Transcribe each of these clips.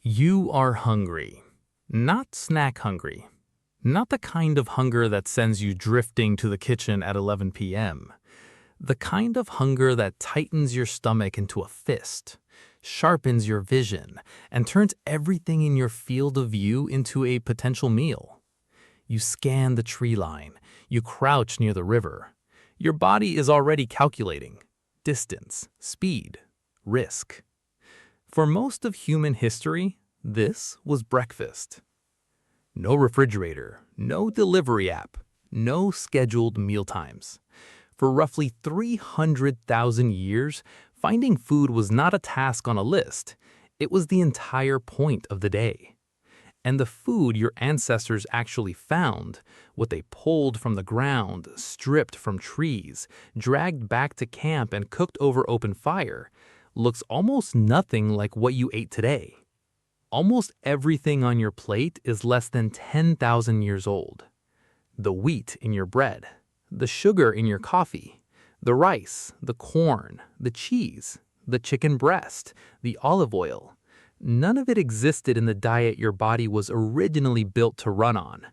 You are hungry. Not snack hungry. Not the kind of hunger that sends you drifting to the kitchen at 11 p.m. The kind of hunger that tightens your stomach into a fist, sharpens your vision, and turns everything in your field of view into a potential meal. You scan the tree line. You crouch near the river. Your body is already calculating distance, speed, risk. For most of human history, this was breakfast. No refrigerator, no delivery app, no scheduled mealtimes. For roughly 300,000 years, finding food was not a task on a list. It was the entire point of the day. And the food your ancestors actually found, what they pulled from the ground, stripped from trees, dragged back to camp and cooked over open fire, looks almost nothing like what you ate today. Almost everything on your plate is less than 10,000 years old. The wheat in your bread, the sugar in your coffee, the rice, the corn, the cheese, the chicken breast, the olive oil. None of it existed in the diet your body was originally built to run on.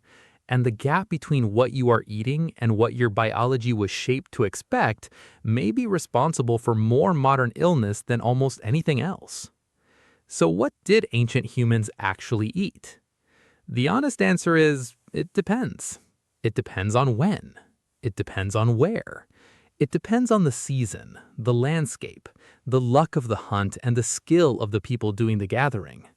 And the gap between what you are eating and what your biology was shaped to expect may be responsible for more modern illness than almost anything else. So what did ancient humans actually eat? The honest answer is, it depends. It depends on when. It depends on where. It depends on the season, the landscape, the luck of the hunt, and the skill of the people doing the gathering.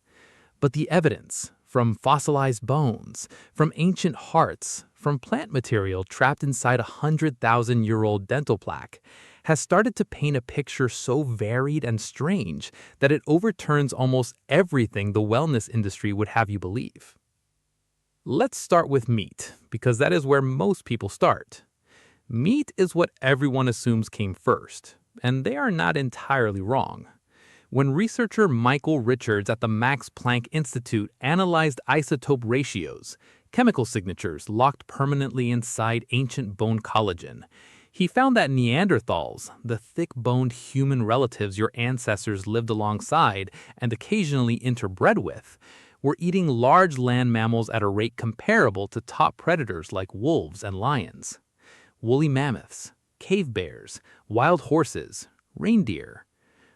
But the evidence, from fossilized bones, from ancient hearts, from plant material trapped inside a 100,000-year-old dental plaque, has started to paint a picture so varied and strange that it overturns almost everything the wellness industry would have you believe. Let's start with meat, because that is where most people start. Meat is what everyone assumes came first, and they are not entirely wrong. When researcher Michael Richards at the Max Planck Institute analyzed isotope ratios, chemical signatures locked permanently inside ancient bone collagen, he found that Neanderthals, the thick-boned human relatives your ancestors lived alongside and occasionally interbred with, were eating large land mammals at a rate comparable to top predators like wolves and lions. Woolly mammoths, cave bears, wild horses, reindeer.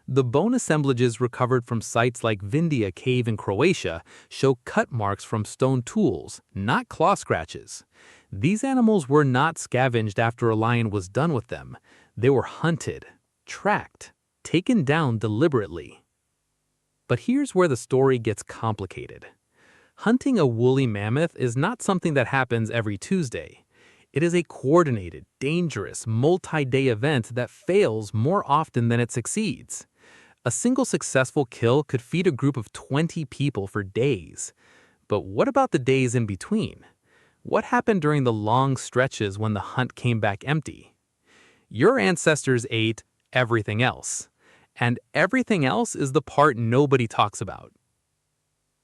The bone assemblages recovered from sites like Vindia Cave in Croatia show cut marks from stone tools, not claw scratches. These animals were not scavenged after a lion was done with them. They were hunted, tracked, taken down deliberately. But here's where the story gets complicated. Hunting a woolly mammoth is not something that happens every Tuesday. It is a coordinated, dangerous, multi-day event that fails more often than it succeeds. A single successful kill could feed a group of 20 people for days. But what about the days in between? What happened during the long stretches when the hunt came back empty? Your ancestors ate everything else. And everything else is the part nobody talks about.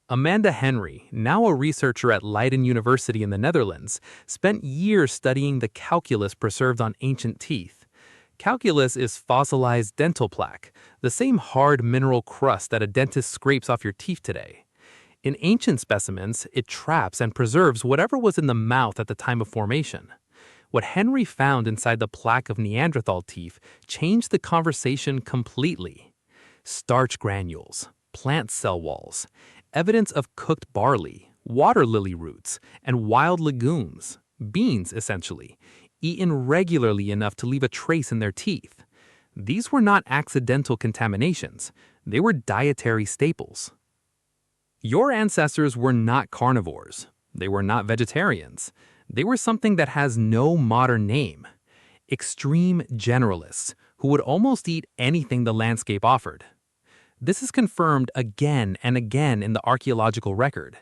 Amanda Henry, now a researcher at Leiden University in the Netherlands, spent years studying the calculus preserved on ancient teeth. Calculus is fossilized dental plaque, the same hard mineral crust that a dentist scrapes off your teeth today. In ancient specimens, it traps and preserves whatever was in the mouth at the time of formation. What Henry found inside the plaque of Neanderthal teeth changed the conversation completely. Starch granules, plant cell walls, evidence of cooked barley, water lily roots, and wild legumes, beans essentially, eaten regularly enough to leave a trace in their teeth. These were not accidental contaminations, they were dietary staples. Your ancestors were not carnivores, they were not vegetarians, they were something that has no modern name. Extreme generalists who would almost eat anything the landscape offered. This is confirmed again and again in the archaeological record.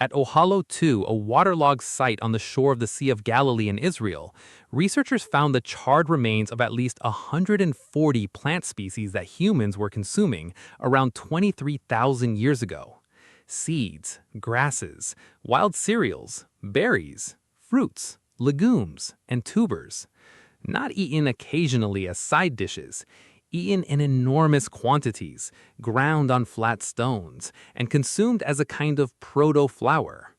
At Ohalo II, a waterlogged site on the shore of the Sea of Galilee in Israel, researchers found the charred remains of at least 140 plant species that humans were consuming around 23,000 years ago. Seeds, grasses, wild cereals, berries, fruits, legumes, and tubers. Not eaten occasionally as side dishes, eaten in enormous quantities, ground on flat stones, and consumed as a kind of proto-flour.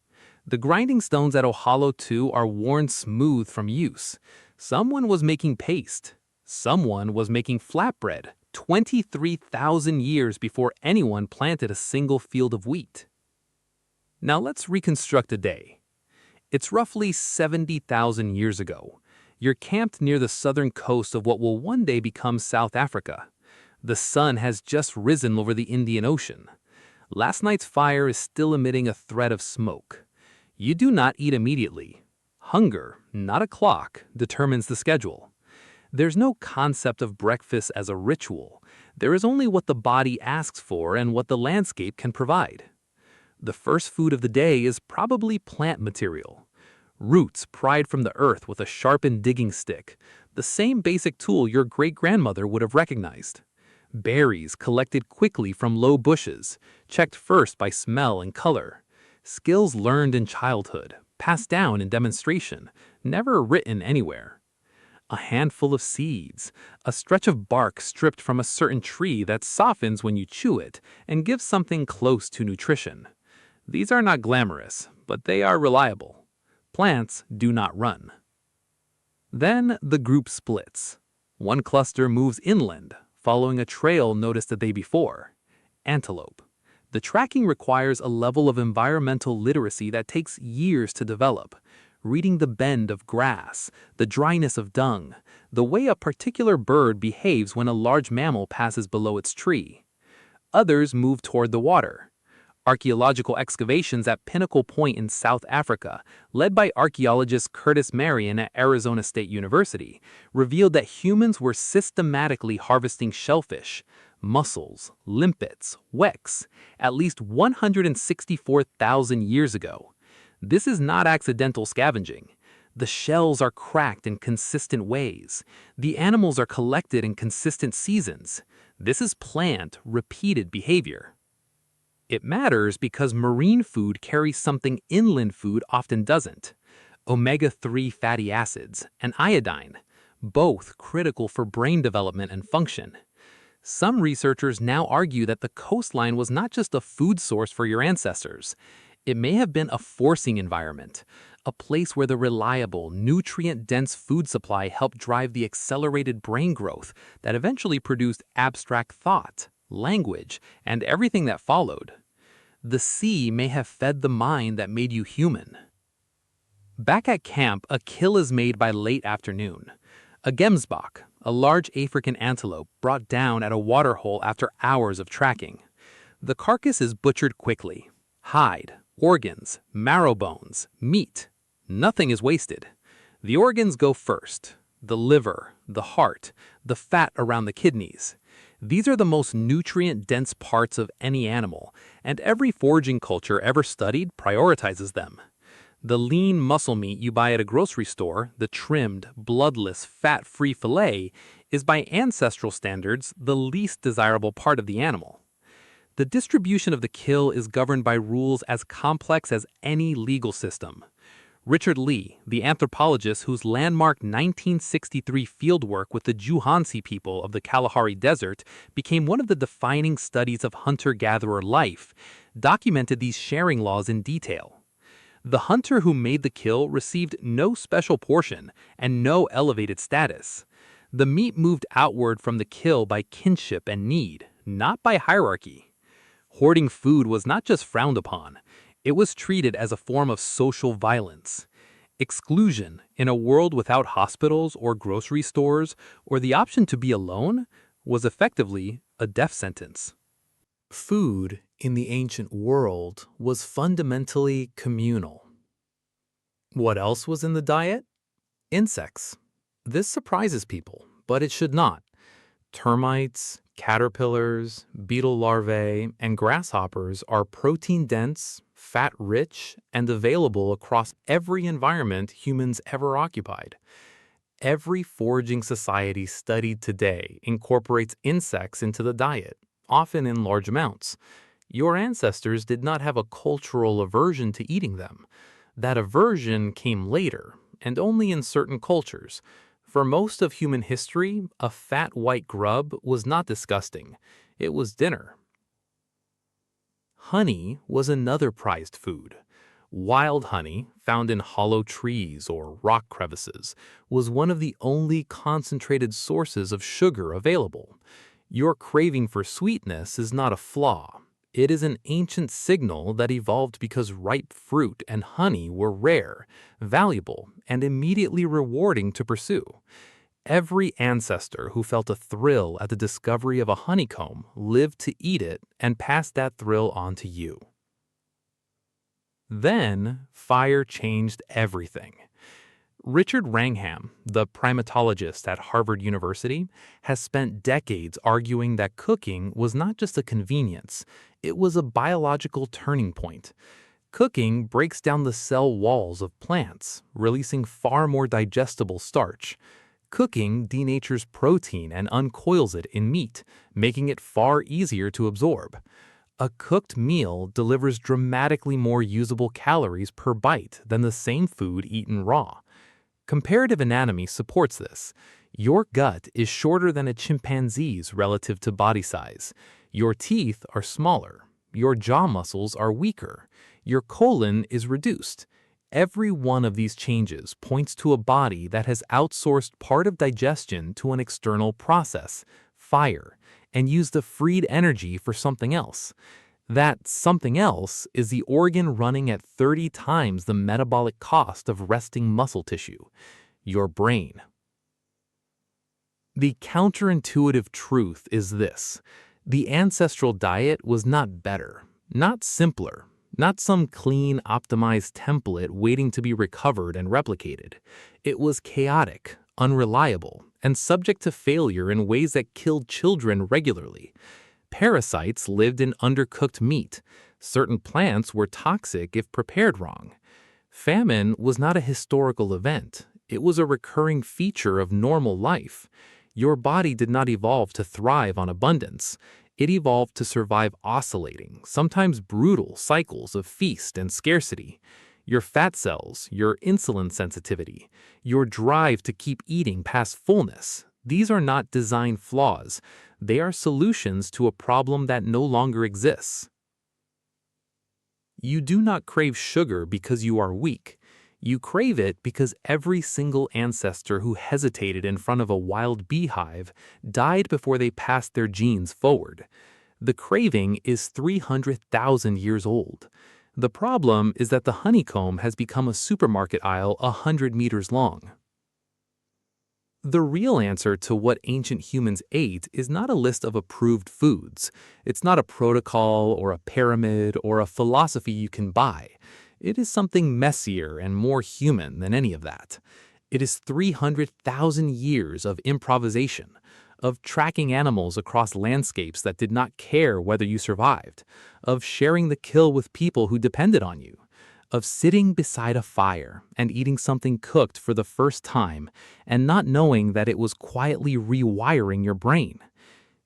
The grinding stones at Ohalo 2 are worn smooth from use. Someone was making paste. Someone was making flatbread 23,000 years before anyone planted a single field of wheat. Now let's reconstruct a day. It's roughly 70,000 years ago. You're camped near the southern coast of what will one day become South Africa. The sun has just risen over the Indian Ocean. Last night's fire is still emitting a thread of smoke. You do not eat immediately. Hunger, not a clock, determines the schedule. There's no concept of breakfast as a ritual. There is only what the body asks for and what the landscape can provide. The first food of the day is probably plant material. Roots pried from the earth with a sharpened digging stick, the same basic tool your great-grandmother would have recognized. Berries collected quickly from low bushes, checked first by smell and color. Skills learned in childhood, passed down in demonstration, never written anywhere. A handful of seeds, a stretch of bark stripped from a certain tree that softens when you chew it and gives something close to nutrition. These are not glamorous, but they are reliable. Plants do not run. Then the group splits. One cluster moves inland, following a trail noticed the day before. Antelope. The tracking requires a level of environmental literacy that takes years to develop. Reading the bend of grass, the dryness of dung, the way a particular bird behaves when a large mammal passes below its tree. Others move toward the water. Archaeological excavations at Pinnacle Point in South Africa, led by archaeologist Curtis Marion at Arizona State University, revealed that humans were systematically harvesting shellfish, mussels, limpets, wecks, at least 164,000 years ago. This is not accidental scavenging. The shells are cracked in consistent ways. The animals are collected in consistent seasons. This is planned, repeated behavior. It matters because marine food carries something inland food often doesn't: omega-3 fatty acids and iodine, both critical for brain development and function. Some researchers now argue that the coastline was not just a food source for your ancestors. It may have been a forcing environment, a place where the reliable, nutrient-dense food supply helped drive the accelerated brain growth that eventually produced abstract thought, language, and everything that followed. The sea may have fed the mind that made you human. Back at camp, a kill is made by late afternoon. A gemsbok, a large African antelope, brought down at a waterhole after hours of tracking. The carcass is butchered quickly. Hide, organs, marrow bones, meat. Nothing is wasted. The organs go first: the liver, the heart, the fat around the kidneys. These are the most nutrient-dense parts of any animal, and every foraging culture ever studied prioritizes them. The lean muscle meat you buy at a grocery store, the trimmed, bloodless, fat-free fillet, is by ancestral standards the least desirable part of the animal. The distribution of the kill is governed by rules as complex as any legal system. Richard Lee, the anthropologist whose landmark 1963 fieldwork with the Juhansi people of the Kalahari Desert became one of the defining studies of hunter-gatherer life, documented these sharing laws in detail. The hunter who made the kill received no special portion and no elevated status. The meat moved outward from the kill by kinship and need, not by hierarchy. Hoarding food was not just frowned upon. It was treated as a form of social violence. Exclusion, in a world without hospitals or grocery stores or the option to be alone, was effectively a death sentence. Food in the ancient world was fundamentally communal. What else was in the diet? Insects. This surprises people, but it should not. Termites, caterpillars, beetle larvae, and grasshoppers are protein-dense, fat-rich, and available across every environment humans ever occupied. Every foraging society studied today incorporates insects into the diet, often in large amounts. Your ancestors did not have a cultural aversion to eating them. That aversion came later, and only in certain cultures. For most of human history, a fat white grub was not disgusting. It was dinner. Honey was another prized food. Wild honey, found in hollow trees or rock crevices, was one of the only concentrated sources of sugar available. Your craving for sweetness is not a flaw. It is an ancient signal that evolved because ripe fruit and honey were rare, valuable, and immediately rewarding to pursue. Every ancestor who felt a thrill at the discovery of a honeycomb lived to eat it and passed that thrill on to you. Then, fire changed everything. Richard Wrangham, the primatologist at Harvard University, has spent decades arguing that cooking was not just a convenience, it was a biological turning point. Cooking breaks down the cell walls of plants, releasing far more digestible starch. Cooking denatures protein and uncoils it in meat, making it far easier to absorb. A cooked meal delivers dramatically more usable calories per bite than the same food eaten raw. Comparative anatomy supports this. Your gut is shorter than a chimpanzee's relative to body size. Your teeth are smaller. Your jaw muscles are weaker. Your colon is reduced. Every one of these changes points to a body that has outsourced part of digestion to an external process, fire, and used the freed energy for something else. That something else is the organ running at 30 times the metabolic cost of resting muscle tissue, your brain. The counterintuitive truth is this: the ancestral diet was not better, not simpler, not some clean, optimized template waiting to be recovered and replicated. It was chaotic, unreliable, and subject to failure in ways that killed children regularly. Parasites lived in undercooked meat. Certain plants were toxic if prepared wrong. Famine was not a historical event. It was a recurring feature of normal life. Your body did not evolve to thrive on abundance. It evolved to survive oscillating, sometimes brutal cycles of feast and scarcity. Your fat cells, your insulin sensitivity, your drive to keep eating past fullness, these are not design flaws. They are solutions to a problem that no longer exists. You do not crave sugar because you are weak. You crave it because every single ancestor who hesitated in front of a wild beehive died before they passed their genes forward. The craving is 300,000 years old. The problem is that the honeycomb has become a supermarket aisle 100 meters long. The real answer to what ancient humans ate is not a list of approved foods. It's not a protocol or a pyramid or a philosophy you can buy. It is something messier and more human than any of that. It is 300,000 years of improvisation, of tracking animals across landscapes that did not care whether you survived, of sharing the kill with people who depended on you, of sitting beside a fire and eating something cooked for the first time and not knowing that it was quietly rewiring your brain.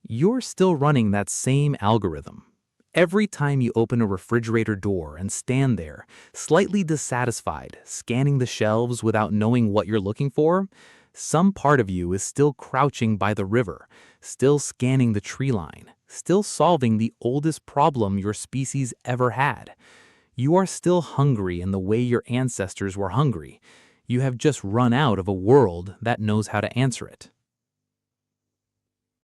You're still running that same algorithm. Every time you open a refrigerator door and stand there, slightly dissatisfied, scanning the shelves without knowing what you're looking for, some part of you is still crouching by the river, still scanning the tree line, still solving the oldest problem your species ever had. You are still hungry in the way your ancestors were hungry. You have just run out of a world that knows how to answer it.